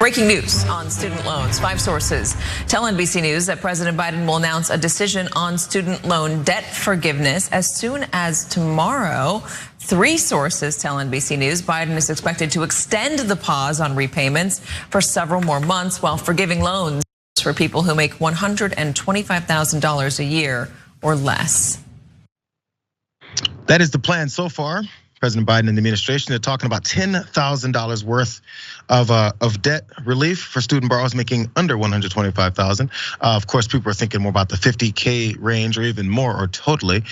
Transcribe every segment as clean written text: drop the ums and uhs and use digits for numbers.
Breaking news on student loans. 5 sources tell NBC News that President Biden will announce a decision on student loan debt forgiveness as soon as tomorrow. 3 sources tell NBC News Biden is expected to extend the pause on repayments for several more months while forgiving loans for people who make $125,000 a year or less. That is the plan so far. President Biden and the administration, they're talking about $10,000 worth of debt relief for student borrowers making under $125,000. Of course, people are thinking more about the $50K range or even more or totally.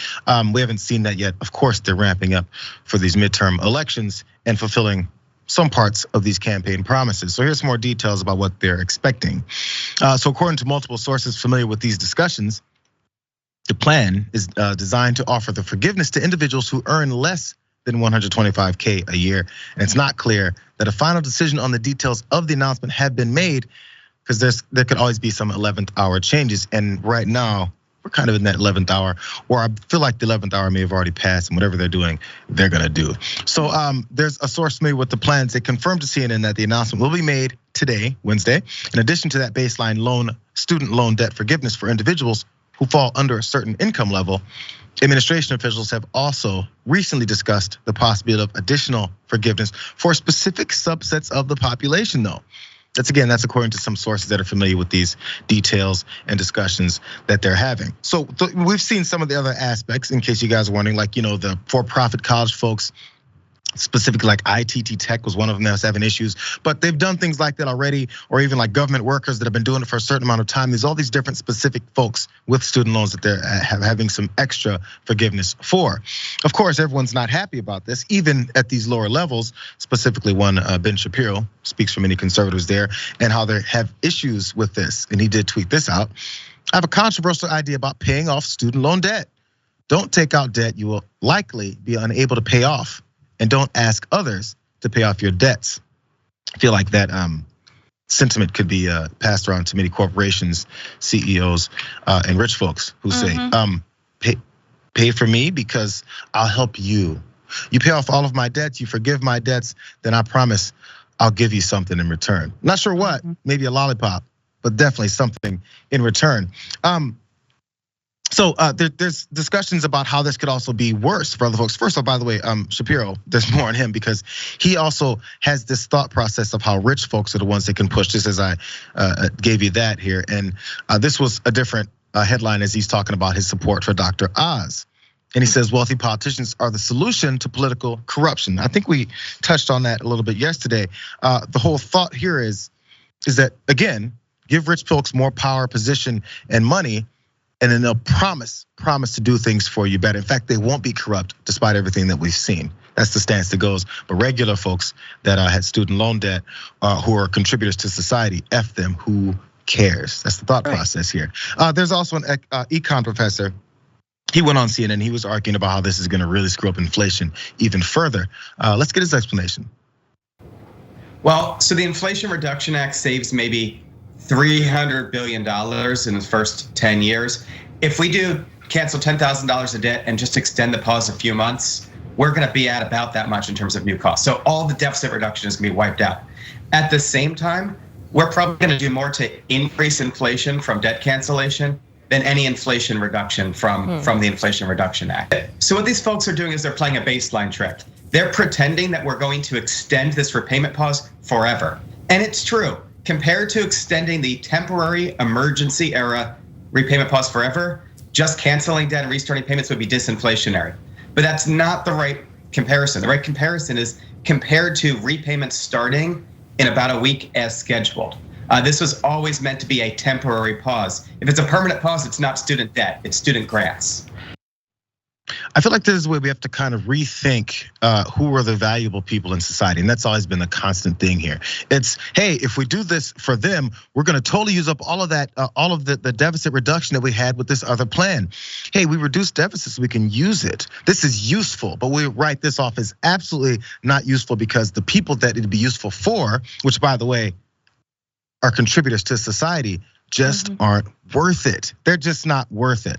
We haven't seen that yet. Of course, they're ramping up for these midterm elections and fulfilling some parts of these campaign promises. So here's some more details about what they're expecting. So according to multiple sources familiar with these discussions, the plan is designed to offer the forgiveness to individuals who earn less than $125K a year. And it's not clear that a final decision on the details of the announcement have been made because there could always be some 11th hour changes. And right now, we're kind of in that 11th hour, or I feel like the 11th hour may have already passed, and whatever they're doing, they're gonna do. So there's a source familiar with the plans. They confirmed to CNN that the announcement will be made today, Wednesday. In addition to that baseline student loan debt forgiveness for individuals who fall under a certain income level, administration officials have also recently discussed the possibility of additional forgiveness for specific subsets of the population, though. That's according to some sources that are familiar with these details and discussions that they're having. So we've seen some of the other aspects, in case you guys are wondering, like, the for-profit college folks, specifically like ITT Tech was one of them that was having issues, but they've done things like that already, or even like government workers that have been doing it for a certain amount of time. There's all these different specific folks with student loans that they're having some extra forgiveness for. Of course, everyone's not happy about this, even at these lower levels. Specifically, one Ben Shapiro speaks for many conservatives there, and how they have issues with this. And he did tweet this out: "I have a controversial idea about paying off student loan debt. Don't take out debt you will likely be unable to pay off. And don't ask others to pay off your debts." I feel like that sentiment could be passed around to many corporations, CEOs, and rich folks who say, pay for me because I'll help you. You pay off all of my debts, you forgive my debts, then I promise I'll give you something in return. Not sure what, maybe a lollipop, but definitely something in return. So there's discussions about how this could also be worse for other folks. First of all, by the way, Shapiro, there's more on him because he also has this thought process of how rich folks are the ones that can push, just as I gave you that here. And this was a different headline as he's talking about his support for Dr. Oz. And he says wealthy politicians are the solution to political corruption. I think we touched on that a little bit yesterday. The whole thought here is that, again, give rich folks more power, position, and money, and then they'll promise to do things for you better. In fact, they won't be corrupt despite everything that we've seen. That's the stance that goes. But regular folks that had student loan debt, who are contributors to society, F them, who cares? That's the thought process here. There's also an econ professor. He went on CNN, he was arguing about how this is gonna really screw up inflation even further. Let's get his explanation. Well, so the Inflation Reduction Act saves maybe $300 billion in the first 10 years. If we do cancel $10,000 of debt and just extend the pause a few months, we're gonna be at about that much in terms of new costs. So all the deficit reduction is gonna be wiped out. At the same time, we're probably gonna do more to increase inflation from debt cancellation than any inflation reduction from the Inflation Reduction Act. So what these folks are doing is they're playing a baseline trick. They're pretending that we're going to extend this repayment pause forever. And it's true. Compared to extending the temporary emergency era repayment pause forever, just canceling debt and restarting payments would be disinflationary. But that's not the right comparison. The right comparison is compared to repayments starting in about a week as scheduled. This was always meant to be a temporary pause. If it's a permanent pause, it's not student debt, it's student grants. I feel like this is where we have to kind of rethink who are the valuable people in society. And that's always been the constant thing here. It's, hey, if we do this for them, we're gonna totally use up all of that, all of the deficit reduction that we had with this other plan. Hey, we reduced deficits so we can use it. This is useful, but we write this off as absolutely not useful because the people that it'd be useful for, which by the way, are contributors to society, just aren't worth it. They're just not worth it.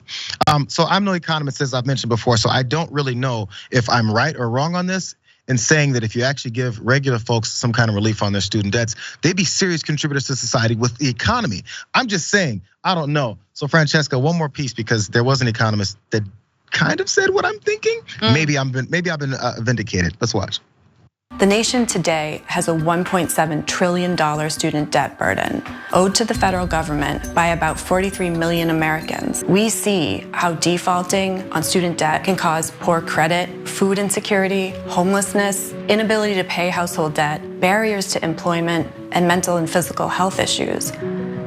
So I'm no economist, as I've mentioned before, so I don't really know if I'm right or wrong on this. in saying that if you actually give regular folks some kind of relief on their student debts, they'd be serious contributors to society with the economy. I'm just saying, I don't know. So Francesca, one more piece, because there was an economist that kind of said what I'm thinking. Maybe I've been vindicated. Let's watch. The nation today has a $1.7 trillion student debt burden owed to the federal government by about 43 million Americans. We see how defaulting on student debt can cause poor credit, food insecurity, homelessness, inability to pay household debt, barriers to employment, and mental and physical health issues.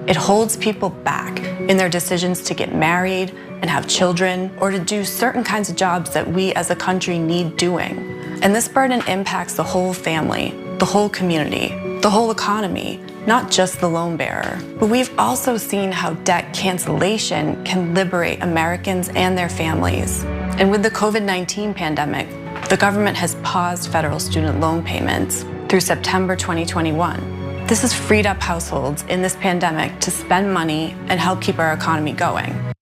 It holds people back in their decisions to get married and have children, or to do certain kinds of jobs that we as a country need doing. And this burden impacts the whole family, the whole community, the whole economy, not just the loan bearer. But we've also seen how debt cancellation can liberate Americans and their families. And with the COVID-19 pandemic, the government has paused federal student loan payments through September 2021. This has freed up households in this pandemic to spend money and help keep our economy going.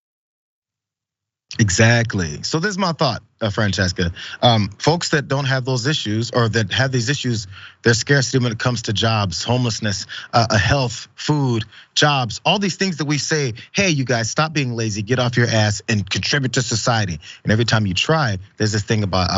Exactly. So this is my thought, Francesca. Folks that don't have those issues, or that have these issues, there's scarcity when it comes to jobs, homelessness, health, food, jobs, all these things that we say, hey, you guys, stop being lazy, get off your ass and contribute to society. And every time you try, there's this thing about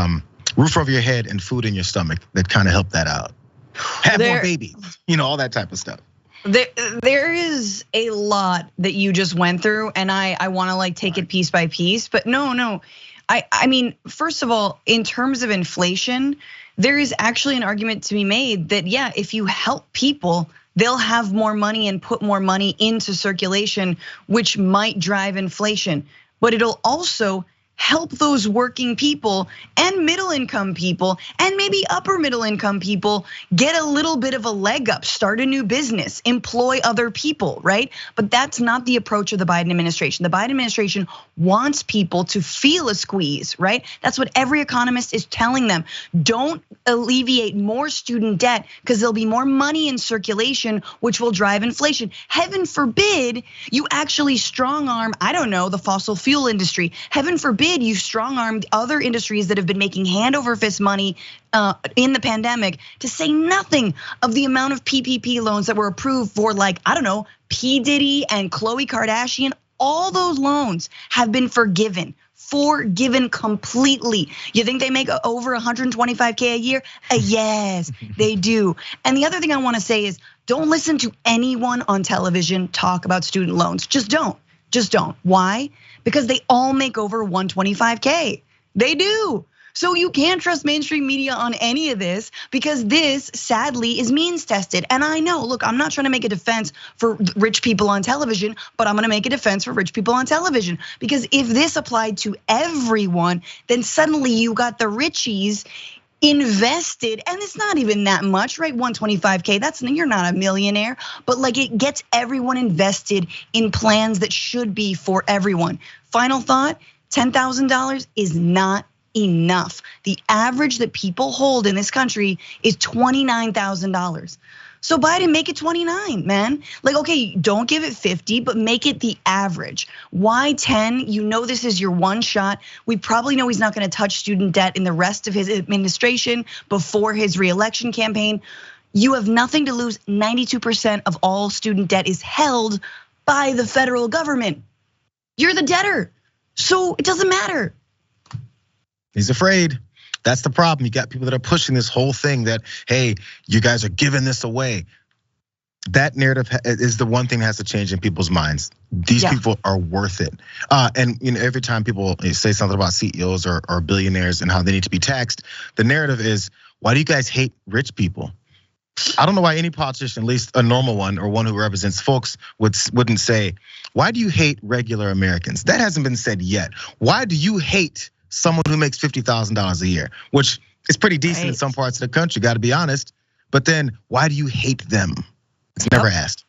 roof over your head and food in your stomach that kind of help that out. Have more babies, all that type of stuff. There is a lot that you just went through, and I want to like take it piece by piece, but no. I mean, first of all, in terms of inflation, there is actually an argument to be made that, yeah, if you help people, they'll have more money and put more money into circulation, which might drive inflation. But it'll also help those working people and middle income people and maybe upper middle income people get a little bit of a leg up, start a new business, employ other people, right? But that's not the approach of the Biden administration. The Biden administration wants people to feel a squeeze, right? That's what every economist is telling them. Don't alleviate more student debt because there'll be more money in circulation, which will drive inflation. Heaven forbid you actually strong arm, I don't know, the fossil fuel industry. Heaven forbid you strong armed other industries that have been making hand over fist money in the pandemic, to say nothing of the amount of PPP loans that were approved for, like, I don't know, P. Diddy and Khloe Kardashian. All those loans have been forgiven completely. You think they make over 125K a year? Yes, they do. And the other thing I want to say is, don't listen to anyone on television talk about student loans. Just don't. Why? Because they all make over 125K. They do. So you can't trust mainstream media on any of this, because this sadly is means tested. And I know, look, I'm not trying to make a defense for rich people on television, but I'm gonna make a defense for rich people on television. Because if this applied to everyone, then suddenly you got the richies invested, and it's not even that much, right? 125K, you're not a millionaire, but like it gets everyone invested in plans that should be for everyone. Final thought, $10,000 is not enough. The average that people hold in this country is $29,000. So Biden, make it 29, man. Like, okay, don't give it 50, but make it the average. Why 10? You know this is your one shot. We probably know he's not gonna touch student debt in the rest of his administration before his reelection campaign. You have nothing to lose. 92% of all student debt is held by the federal government. You're the debtor, so it doesn't matter. He's afraid. That's the problem. You got people that are pushing this whole thing that, hey, you guys are giving this away. That narrative is the one thing that has to change in people's minds. These people are worth it. And every time people say something about CEOs or billionaires and how they need to be taxed, the narrative is, why do you guys hate rich people? I don't know why any politician, at least a normal one or one who represents folks, wouldn't say, why do you hate regular Americans? That hasn't been said yet. Why do you hate someone who makes $50,000 a year, which is pretty decent in some parts of the country, gotta be honest. But then why do you hate them? It's never asked.